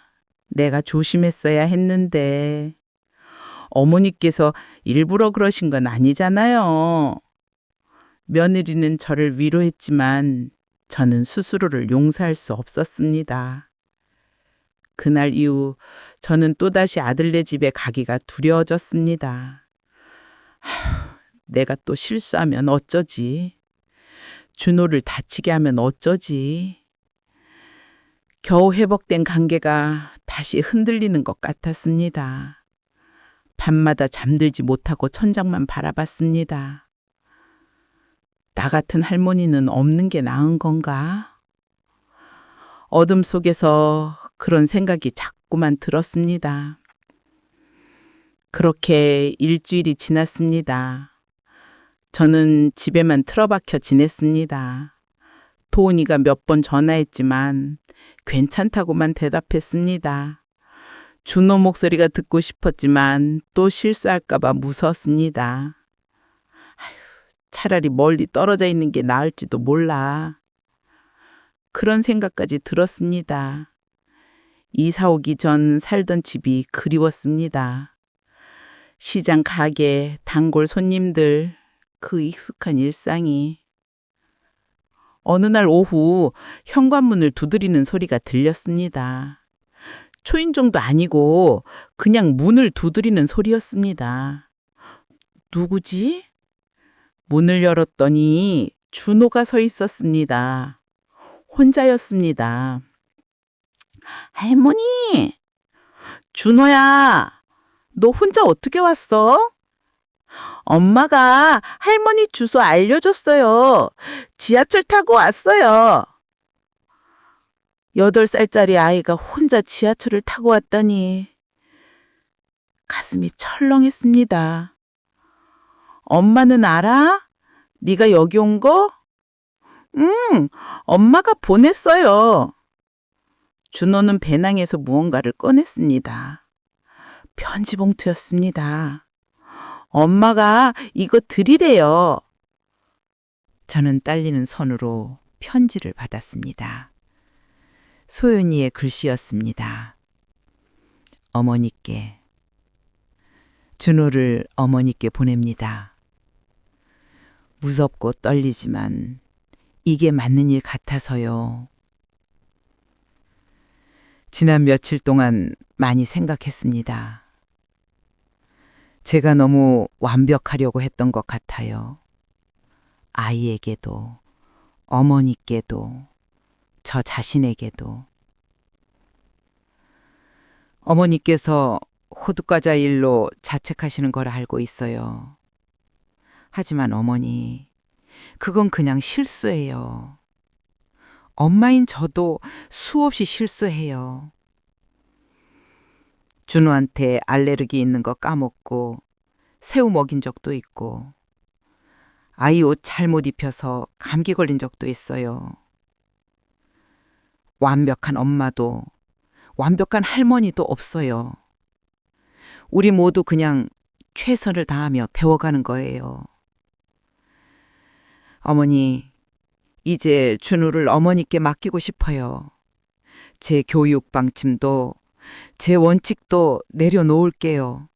내가 조심했어야 했는데. 어머니께서 일부러 그러신 건 아니잖아요. 며느리는 저를 위로했지만 저는 스스로를 용서할 수 없었습니다. 그날 이후 저는 또다시 아들네 집에 가기가 두려워졌습니다. 내가 또 실수하면 어쩌지? 준호를 다치게 하면 어쩌지? 겨우 회복된 관계가 다시 흔들리는 것 같았습니다. 밤마다 잠들지 못하고 천장만 바라봤습니다. 나 같은 할머니는 없는 게 나은 건가? 어둠 속에서 그런 생각이 자꾸만 들었습니다. 그렇게 일주일이 지났습니다. 저는 집에만 틀어박혀 지냈습니다. 도훈이가 몇 번 전화했지만 괜찮다고만 대답했습니다. 준호 목소리가 듣고 싶었지만 또 실수할까봐 무서웠습니다. 차라리 멀리 떨어져 있는 게 나을지도 몰라. 그런 생각까지 들었습니다. 이사 오기 전 살던 집이 그리웠습니다. 시장 가게, 단골 손님들, 그 익숙한 일상이. 어느 날 오후 현관문을 두드리는 소리가 들렸습니다. 초인종도 아니고 그냥 문을 두드리는 소리였습니다. 누구지? 문을 열었더니 준호가 서 있었습니다. 혼자였습니다. 할머니! 준호야, 너 혼자 어떻게 왔어? 엄마가 할머니 주소 알려줬어요. 지하철 타고 왔어요. 8살짜리 아이가 혼자 지하철을 타고 왔다니 가슴이 철렁했습니다. 엄마는 알아? 네가 여기 온 거? 응, 엄마가 보냈어요. 준호는 배낭에서 무언가를 꺼냈습니다. 편지 봉투였습니다. 엄마가 이거 드리래요. 저는 떨리는 손으로 편지를 받았습니다. 소연이의 글씨였습니다. 어머니께. 준호를 어머니께 보냅니다. 무섭고 떨리지만 이게 맞는 일 같아서요. 지난 며칠 동안 많이 생각했습니다. 제가 너무 완벽하려고 했던 것 같아요. 아이에게도, 어머니께도, 저 자신에게도. 어머니께서 호두과자 일로 자책하시는 걸 알고 있어요. 하지만 어머니, 그건 그냥 실수예요. 엄마인 저도 수없이 실수해요. 준호한테 알레르기 있는 거 까먹고 새우 먹인 적도 있고 아이 옷 잘못 입혀서 감기 걸린 적도 있어요. 완벽한 엄마도 완벽한 할머니도 없어요. 우리 모두 그냥 최선을 다하며 배워가는 거예요. 어머니, 이제 준우를 어머니께 맡기고 싶어요. 제 교육 방침도 제 원칙도 내려놓을게요.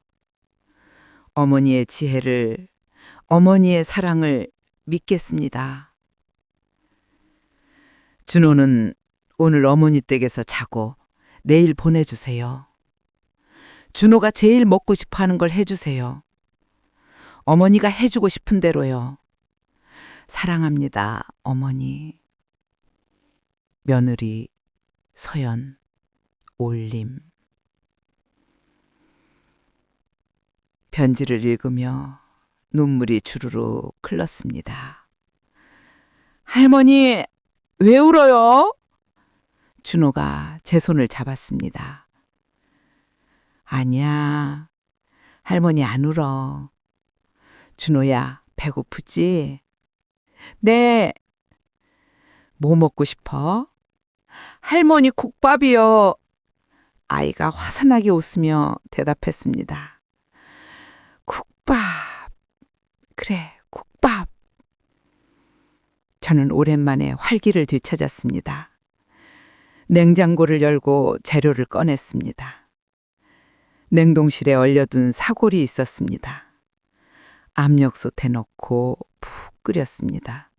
어머니의 지혜를, 어머니의 사랑을 믿겠습니다. 준호는 오늘 어머니 댁에서 자고 내일 보내주세요. 준호가 제일 먹고 싶어 하는 걸 해주세요. 어머니가 해주고 싶은 대로요. 사랑합니다, 어머니. 며느리 서연 올림. 편지를 읽으며 눈물이 주르륵 흘렀습니다. 할머니, 왜 울어요? 준호가 제 손을 잡았습니다. 아니야, 할머니 안 울어. 준호야, 배고프지? 네. 뭐 먹고 싶어? 할머니 국밥이요. 아이가 화산하게 웃으며 대답했습니다. 국밥. 그래, 국밥. 저는 오랜만에 활기를 되찾았습니다. 냉장고를 열고 재료를 꺼냈습니다. 냉동실에 얼려둔 사골이 있었습니다. 압력솥에 넣고 푹 끓였습니다.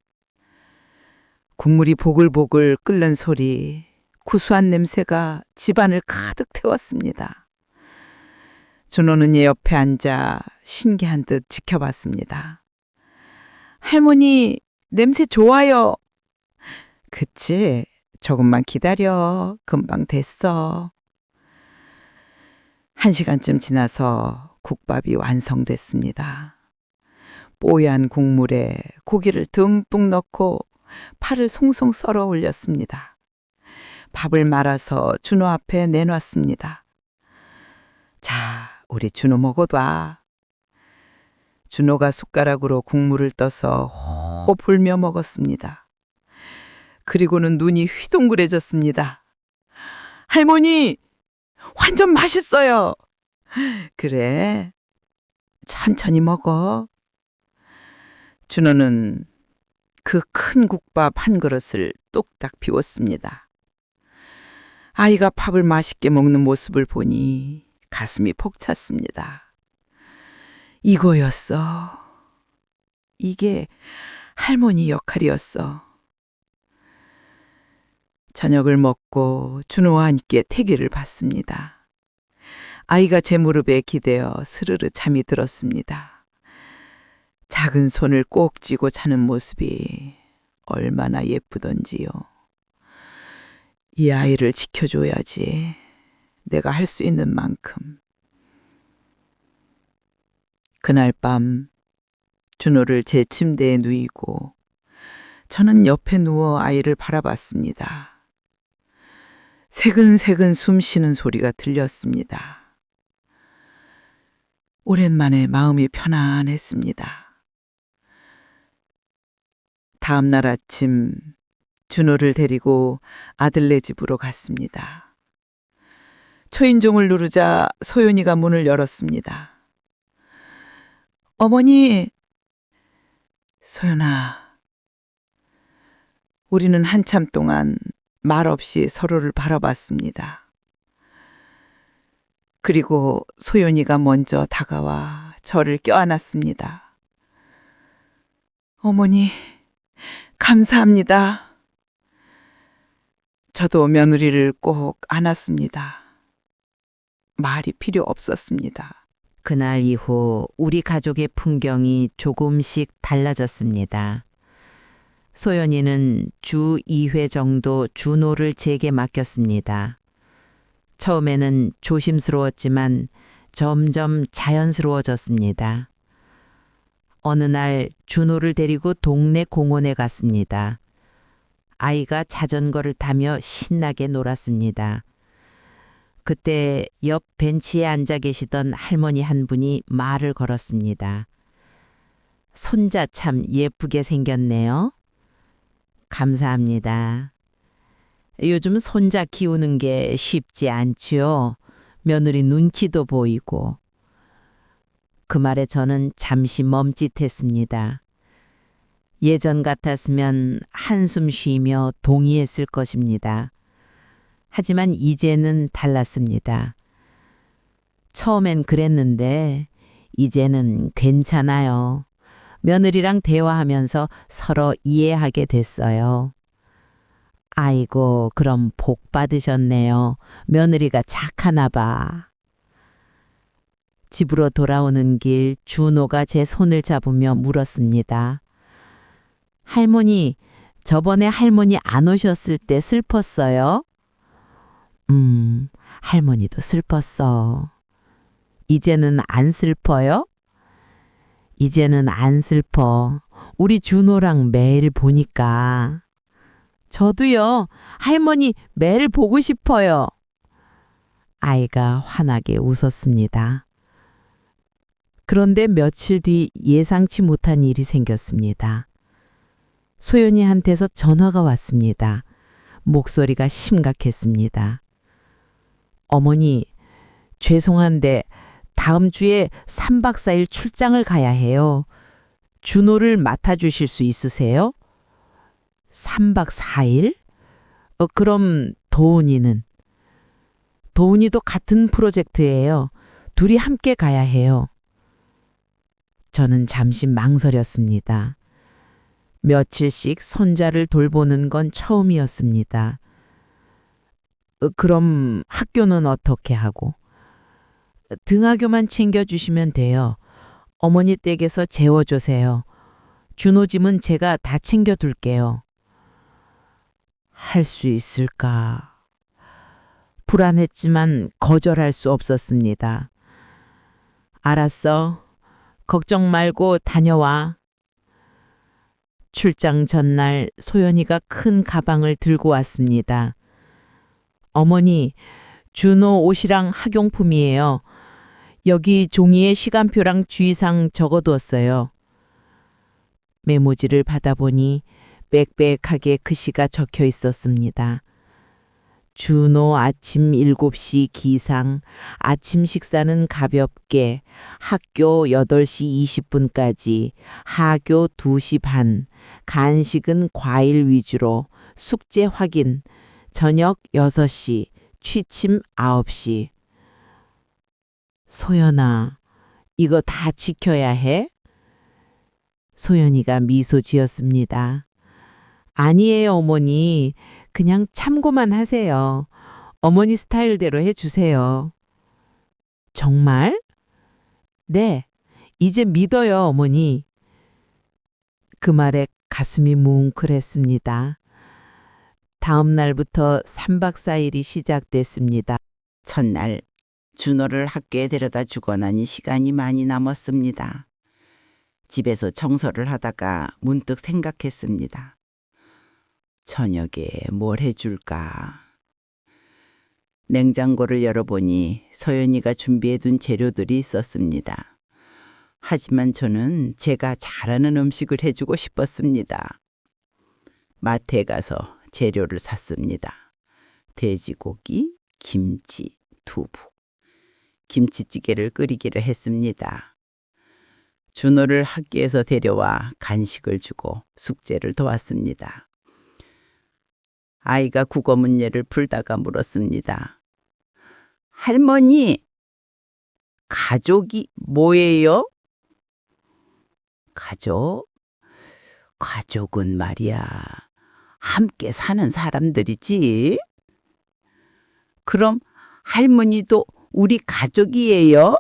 국물이 보글보글 끓는 소리, 구수한 냄새가 집안을 가득 태웠습니다. 준호는 예 옆에 앉아 신기한 듯 지켜봤습니다. 할머니, 냄새 좋아요. 그치? 조금만 기다려. 금방 됐어. 1시간쯤 지나서 국밥이 완성됐습니다. 뽀얀 국물에 고기를 듬뿍 넣고 파를 송송 썰어 올렸습니다. 밥을 말아서 준호 앞에 내놨습니다. 자, 우리 준호 먹어봐. 준호가 숟가락으로 국물을 떠서 호 불며 먹었습니다. 그리고는 눈이 휘둥그레졌습니다. 할머니, 완전 맛있어요. 그래, 천천히 먹어. 준호는 그 큰 국밥 한 그릇을 뚝딱 비웠습니다. 아이가 밥을 맛있게 먹는 모습을 보니 가슴이 벅찼습니다. 이거였어. 이게 할머니 역할이었어. 저녁을 먹고 준호와 함께 태기를 봤습니다. 아이가 제 무릎에 기대어 스르르 잠이 들었습니다. 작은 손을 꼭 쥐고 자는 모습이 얼마나 예쁘던지요. 이 아이를 지켜줘야지. 내가 할 수 있는 만큼. 그날 밤 준호를 제 침대에 누이고 저는 옆에 누워 아이를 바라봤습니다. 새근새근 숨 쉬는 소리가 들렸습니다. 오랜만에 마음이 편안했습니다. 다음 날 아침 준호를 데리고 아들네 집으로 갔습니다. 초인종을 누르자 소연이가 문을 열었습니다. 어머니, 소연아, 우리는 한참 동안 말 없이 서로를 바라봤습니다. 그리고 소연이가 먼저 다가와 저를 껴안았습니다. 어머니, 감사합니다. 저도 며느리를 꼭 안았습니다. 말이 필요 없었습니다. 그날 이후 우리 가족의 풍경이 조금씩 달라졌습니다. 소연이는 주 2회 정도 준호를 제게 맡겼습니다. 처음에는 조심스러웠지만 점점 자연스러워졌습니다. 어느 날 준호를 데리고 동네 공원에 갔습니다. 아이가 자전거를 타며 신나게 놀았습니다. 그때 옆 벤치에 앉아 계시던 할머니 한 분이 말을 걸었습니다. 손자 참 예쁘게 생겼네요. 감사합니다. 요즘 손자 키우는 게 쉽지 않지요. 며느리 눈키도 보이고. 그 말에 저는 잠시 멈칫했습니다. 예전 같았으면 한숨 쉬며 동의했을 것입니다. 하지만 이제는 달랐습니다. 처음엔 그랬는데 이제는 괜찮아요. 며느리랑 대화하면서 서로 이해하게 됐어요. 아이고, 그럼 복 받으셨네요. 며느리가 착하나 봐. 집으로 돌아오는 길 준호가 제 손을 잡으며 물었습니다. 할머니, 저번에 할머니 안 오셨을 때 슬펐어요? 할머니도 슬펐어. 이제는 안 슬퍼요? 이제는 안 슬퍼. 우리 준호랑 매일 보니까. 저도요. 할머니 매일 보고 싶어요. 아이가 환하게 웃었습니다. 그런데 며칠 뒤 예상치 못한 일이 생겼습니다. 소연이한테서 전화가 왔습니다. 목소리가 심각했습니다. 어머니, 죄송한데 다음 주에 3박 4일 출장을 가야 해요. 준호를 맡아주실 수 있으세요? 3박 4일? 그럼 도훈이는? 도훈이도 같은 프로젝트예요. 둘이 함께 가야 해요. 저는 잠시 망설였습니다. 며칠씩 손자를 돌보는 건 처음이었습니다. 그럼 학교는 어떻게 하고? 등하교만 챙겨주시면 돼요. 어머니 댁에서 재워주세요. 준호 짐은 제가 다 챙겨둘게요. 할 수 있을까? 불안했지만 거절할 수 없었습니다. 알았어. 걱정 말고 다녀와. 출장 전날 소연이가 큰 가방을 들고 왔습니다. 어머니, 준호 옷이랑 학용품이에요. 여기 종이에 시간표랑 주의사항 적어두었어요. 메모지를 받아보니 빽빽하게 글씨가 적혀 있었습니다. 준호 아침 7시 기상, 아침 식사는 가볍게, 학교 8시 20분까지, 하교 2시 반, 간식은 과일 위주로, 숙제 확인, 저녁 6시, 취침 9시. 소연아, 이거 다 지켜야 해? 소연이가 미소 지었습니다. 아니에요, 어머니. 그냥 참고만 하세요. 어머니 스타일대로 해주세요. 정말? 네, 이제 믿어요, 어머니. 그 말에 가슴이 뭉클했습니다. 다음 날부터 3박 4일이 시작됐습니다. 첫날 준호를 학교에 데려다 주고 나니 시간이 많이 남았습니다. 집에서 청소를 하다가 문득 생각했습니다. 저녁에 뭘 해줄까? 냉장고를 열어보니 서연이가 준비해둔 재료들이 있었습니다. 하지만 저는 제가 잘하는 음식을 해주고 싶었습니다. 마트에 가서 재료를 샀습니다. 돼지고기, 김치, 두부. 김치찌개를 끓이기로 했습니다. 준호를 학교에서 데려와 간식을 주고 숙제를 도왔습니다. 아이가 국어 문제를 풀다가 물었습니다. 할머니, 가족이 뭐예요? 가족? 가족은 말이야, 함께 사는 사람들이지. 그럼 할머니도 우리 가족이에요?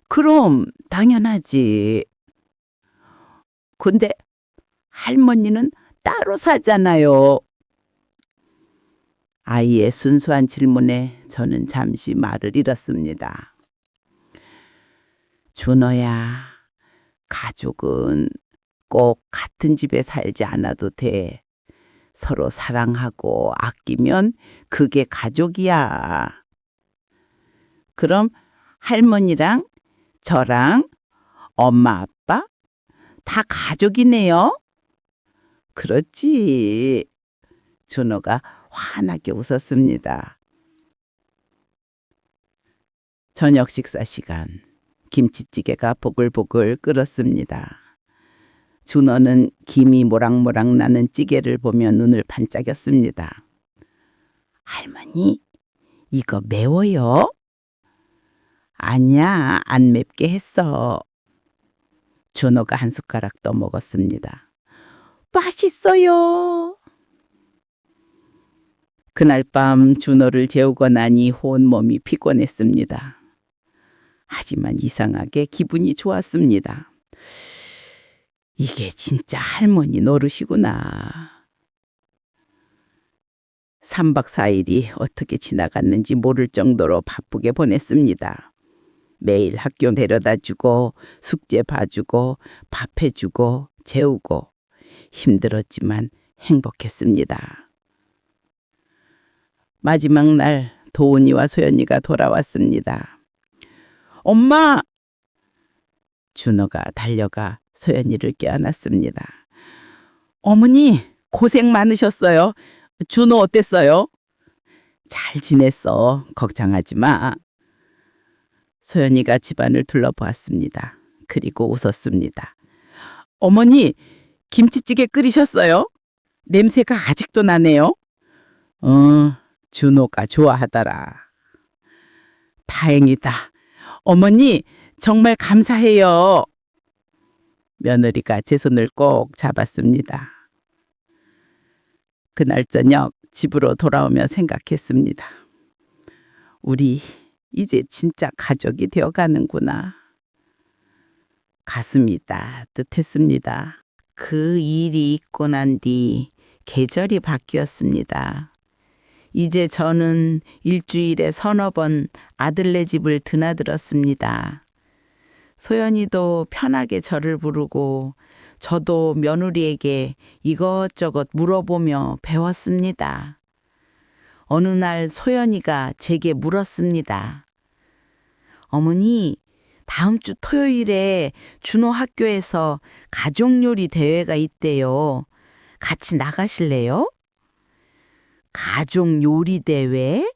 그럼 당연하지. 근데 할머니는 따로 사잖아요. 아이의 순수한 질문에 저는 잠시 말을 잃었습니다. 준호야, 가족은 꼭 같은 집에 살지 않아도 돼. 서로 사랑하고 아끼면 그게 가족이야. 그럼 할머니랑 저랑 엄마, 아빠 다 가족이네요. 그렇지. 준호가 환하게 웃었습니다. 저녁 식사 시간. 김치찌개가 보글보글 끓었습니다. 준호는 김이 모락모락 나는 찌개를 보며 눈을 반짝였습니다. 할머니, 이거 매워요? 아니야, 안 맵게 했어. 준호가 한 숟가락 떠 먹었습니다. 맛있어요. 그날 밤 준호를 재우고 나니 온몸이 피곤했습니다. 하지만 이상하게 기분이 좋았습니다. 이게 진짜 할머니 노릇이구나. 3박 4일이 어떻게 지나갔는지 모를 정도로 바쁘게 보냈습니다. 매일 학교 데려다주고 숙제 봐주고 밥 해주고 재우고 힘들었지만 행복했습니다. 마지막 날 도훈이와 소연이가 돌아왔습니다. 엄마! 준호가 달려가 소연이를 껴안았습니다. 어머니, 고생 많으셨어요. 준호 어땠어요? 잘 지냈어. 걱정하지 마. 소연이가 집안을 둘러보았습니다. 그리고 웃었습니다. 어머니, 김치찌개 끓이셨어요? 냄새가 아직도 나네요. 준호가 좋아하더라. 다행이다. 어머니, 정말 감사해요. 며느리가 제 손을 꼭 잡았습니다. 그날 저녁 집으로 돌아오며 생각했습니다. 우리 이제 진짜 가족이 되어가는구나. 가슴이 따뜻했습니다. 그 일이 있고 난 뒤 계절이 바뀌었습니다. 이제 저는 일주일에 서너 번 아들네 집을 드나들었습니다. 소연이도 편하게 저를 부르고 저도 며느리에게 이것저것 물어보며 배웠습니다. 어느 날 소연이가 제게 물었습니다. 어머니, 다음 주 토요일에 준호 학교에서 가족요리 대회가 있대요. 같이 나가실래요? 가족요리 대회?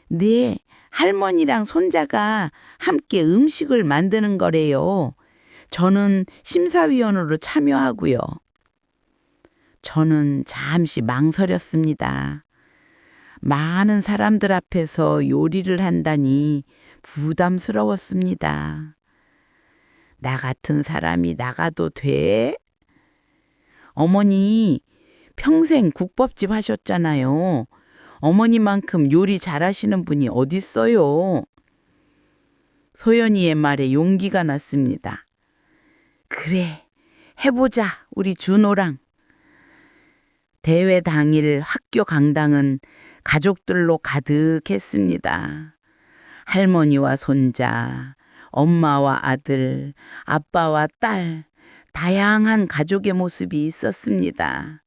네, 할머니랑 손자가 함께 음식을 만드는 거래요. 저는 심사위원으로 참여하고요. 저는 잠시 망설였습니다. 많은 사람들 앞에서 요리를 한다니 부담스러웠습니다. 나 같은 사람이 나가도 돼? 어머니, 평생 국밥집 하셨잖아요. 어머니만큼 요리 잘하시는 분이 어딨어요? 소연이의 말에 용기가 났습니다. 그래, 해보자, 우리 준호랑. 대회 당일 학교 강당은 가족들로 가득했습니다. 할머니와 손자, 엄마와 아들, 아빠와 딸, 다양한 가족의 모습이 있었습니다.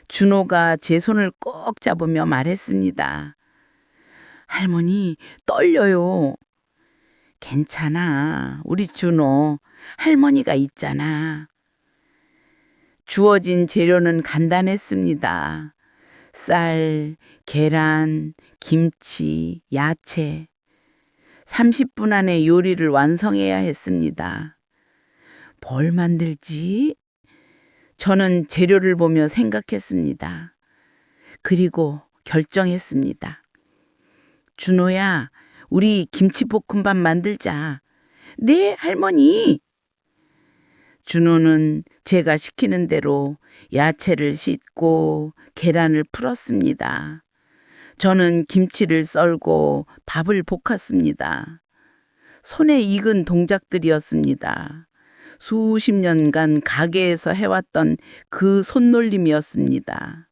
준호가 제 손을 꼭 잡으며 말했습니다. 할머니, 떨려요. 괜찮아. 우리 준호, 할머니가 있잖아. 주어진 재료는 간단했습니다. 쌀, 계란, 김치, 야채. 30분 안에 요리를 완성해야 했습니다. 뭘 만들지? 저는 재료를 보며 생각했습니다. 그리고 결정했습니다. 준호야, 우리 김치볶음밥 만들자. 네, 할머니. 준호는 제가 시키는 대로 야채를 씻고 계란을 풀었습니다. 저는 김치를 썰고 밥을 볶았습니다. 손에 익은 동작들이었습니다. 수십 년간 가게에서 해왔던 그 손놀림이었습니다.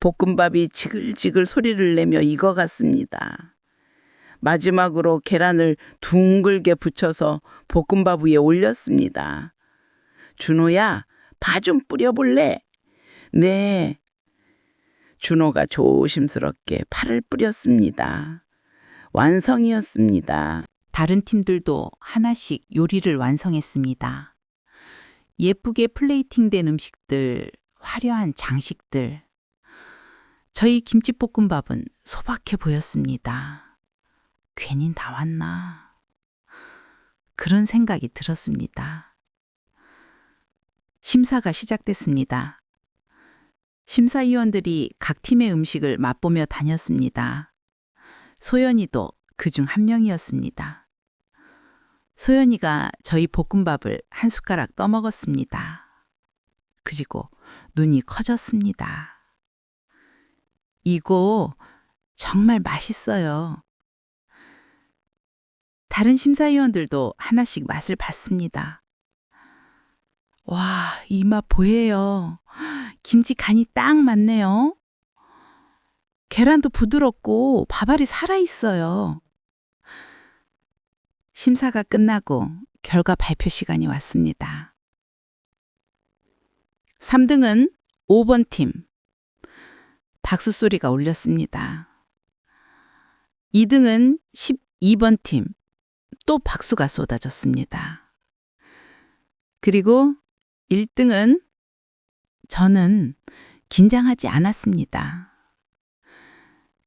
볶음밥이 지글지글 소리를 내며 익어갔습니다. 마지막으로 계란을 둥글게 붙여서 볶음밥 위에 올렸습니다. 준호야, 파 좀 뿌려볼래? 네. 준호가 조심스럽게 파를 뿌렸습니다. 완성이었습니다. 다른 팀들도 하나씩 요리를 완성했습니다. 예쁘게 플레이팅된 음식들, 화려한 장식들. 저희 김치볶음밥은 소박해 보였습니다. 괜히 나왔나? 그런 생각이 들었습니다. 심사가 시작됐습니다. 심사위원들이 각 팀의 음식을 맛보며 다녔습니다. 소연이도 그중 한 명이었습니다. 소연이가 저희 볶음밥을 한 숟가락 떠먹었습니다. 그리고 눈이 커졌습니다. 이거 정말 맛있어요. 다른 심사위원들도 하나씩 맛을 봤습니다. 와, 이 맛 보여요. 김치 간이 딱 맞네요. 계란도 부드럽고 밥알이 살아있어요. 심사가 끝나고 결과 발표 시간이 왔습니다. 3등은 5번 팀. 박수 소리가 울렸습니다. 2등은 12번 팀. 또 박수가 쏟아졌습니다. 그리고 1등은 저는 긴장하지 않았습니다.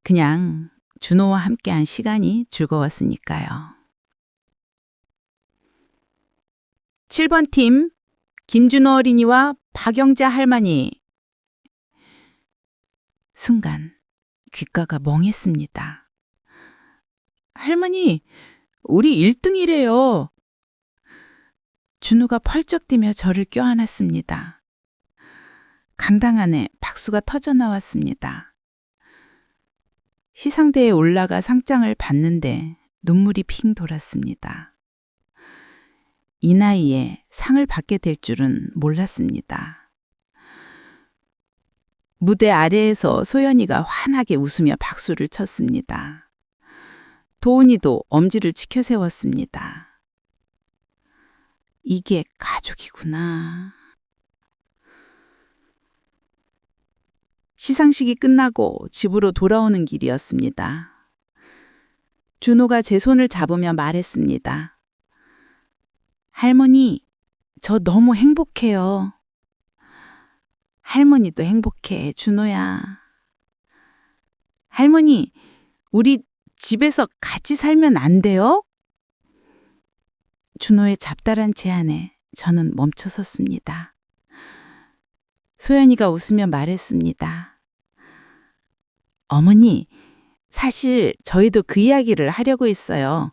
그냥 준호와 함께한 시간이 즐거웠으니까요. 7번 팀 김준호 어린이와 박영자 할머니. 순간 귓가가 멍했습니다. 할머니, 우리 1등이래요. 준호가 펄쩍 뛰며 저를 껴안았습니다. 강당 안에 박수가 터져 나왔습니다. 시상대에 올라가 상장을 받는데 눈물이 핑 돌았습니다. 이 나이에 상을 받게 될 줄은 몰랐습니다. 무대 아래에서 소연이가 환하게 웃으며 박수를 쳤습니다. 도은이도 엄지를 치켜 세웠습니다. 이게 가족이구나. 시상식이 끝나고 집으로 돌아오는 길이었습니다. 준호가 제 손을 잡으며 말했습니다. 할머니, 저 너무 행복해요. 할머니도 행복해, 준호야. 할머니, 우리 집에서 같이 살면 안 돼요? 준호의 잡다란 제안에 저는 멈춰섰습니다. 소연이가 웃으며 말했습니다. 어머니, 사실 저희도 그 이야기를 하려고 했어요.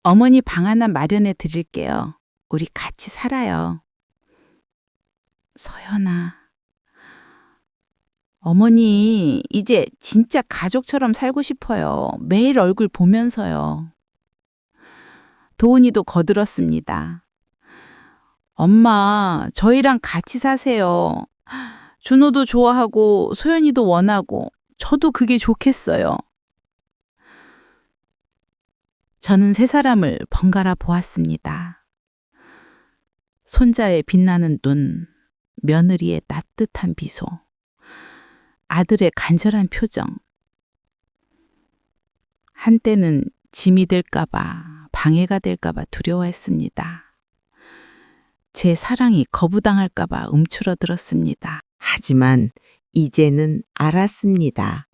어머니 방 하나 마련해 드릴게요. 우리 같이 살아요. 소연아. 어머니, 이제 진짜 가족처럼 살고 싶어요. 매일 얼굴 보면서요. 도은이도 거들었습니다. 엄마, 저희랑 같이 사세요. 준호도 좋아하고 소연이도 원하고 저도 그게 좋겠어요. 저는 세 사람을 번갈아 보았습니다. 손자의 빛나는 눈, 며느리의 따뜻한 비소, 아들의 간절한 표정. 한때는 짐이 될까봐, 방해가 될까봐 두려워했습니다. 제 사랑이 거부당할까봐 움츠러들었습니다. 하지만 이제는 알았습니다.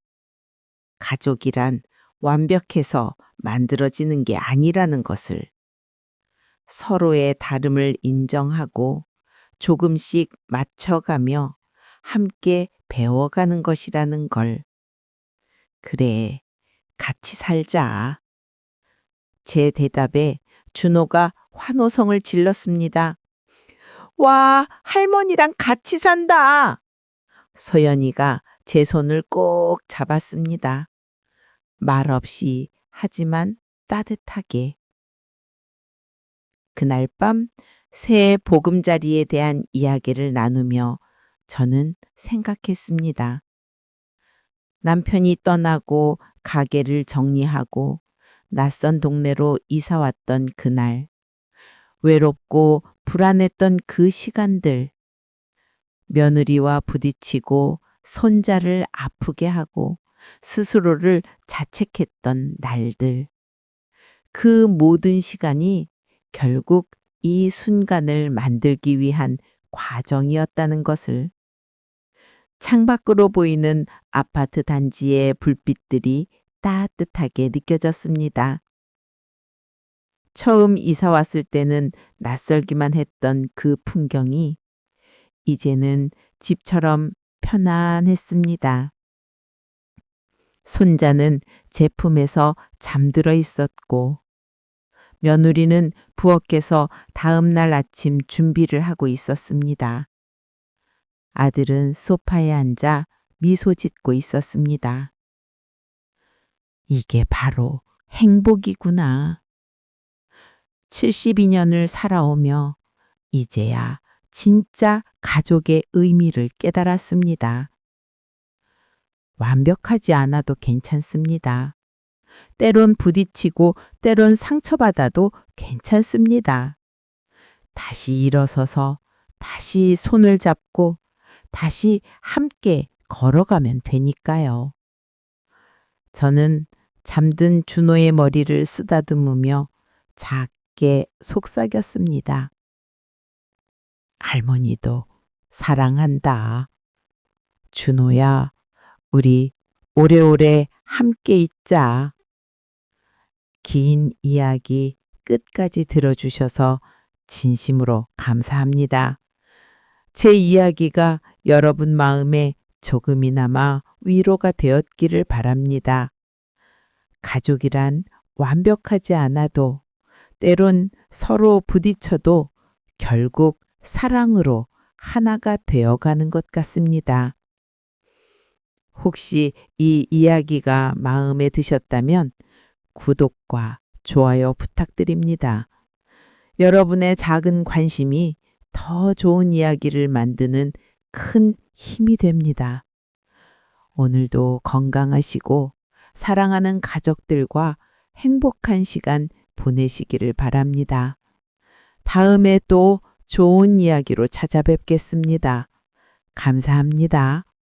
가족이란 완벽해서 만들어지는 게 아니라는 것을. 서로의 다름을 인정하고 조금씩 맞춰가며 함께 배워가는 것이라는 걸. 그래, 같이 살자. 제 대답에 준호가 환호성을 질렀습니다. 와, 할머니랑 같이 산다. 소연이가 제 손을 꼭 잡았습니다. 말없이 하지만 따뜻하게. 그날 밤 새 보금자리에 대한 이야기를 나누며 저는 생각했습니다. 남편이 떠나고 가게를 정리하고 낯선 동네로 이사 왔던 그날, 외롭고 불안했던 그 시간들, 며느리와 부딪히고 손자를 아프게 하고 스스로를 자책했던 날들, 그 모든 시간이 결국 이 순간을 만들기 위한 과정이었다는 것을. 창밖으로 보이는 아파트 단지의 불빛들이 따뜻하게 느껴졌습니다. 처음 이사 왔을 때는 낯설기만 했던 그 풍경이 이제는 집처럼 편안했습니다. 손자는 제 품에서 잠들어 있었고 며느리는 부엌에서 다음 날 아침 준비를 하고 있었습니다. 아들은 소파에 앉아 미소 짓고 있었습니다. 이게 바로 행복이구나. 72년을 살아오며 이제야 진짜 가족의 의미를 깨달았습니다. 완벽하지 않아도 괜찮습니다. 때론 부딪히고 때론 상처받아도 괜찮습니다. 다시 일어서서 다시 손을 잡고 다시 함께 걸어가면 되니까요. 저는 잠든 준호의 머리를 쓰다듬으며 작게 속삭였습니다. 할머니도 사랑한다. 준호야, 우리 오래오래 함께 있자. 긴 이야기 끝까지 들어주셔서 진심으로 감사합니다. 제 이야기가 여러분 마음에 조금이나마 위로가 되었기를 바랍니다. 가족이란 완벽하지 않아도 때론 서로 부딪혀도 결국 사랑으로 하나가 되어가는 것 같습니다. 혹시 이 이야기가 마음에 드셨다면 구독과 좋아요 부탁드립니다. 여러분의 작은 관심이 더 좋은 이야기를 만드는 큰 힘이 됩니다. 오늘도 건강하시고 사랑하는 가족들과 행복한 시간 보내시기를 바랍니다. 다음에 또 좋은 이야기로 찾아뵙겠습니다. 감사합니다.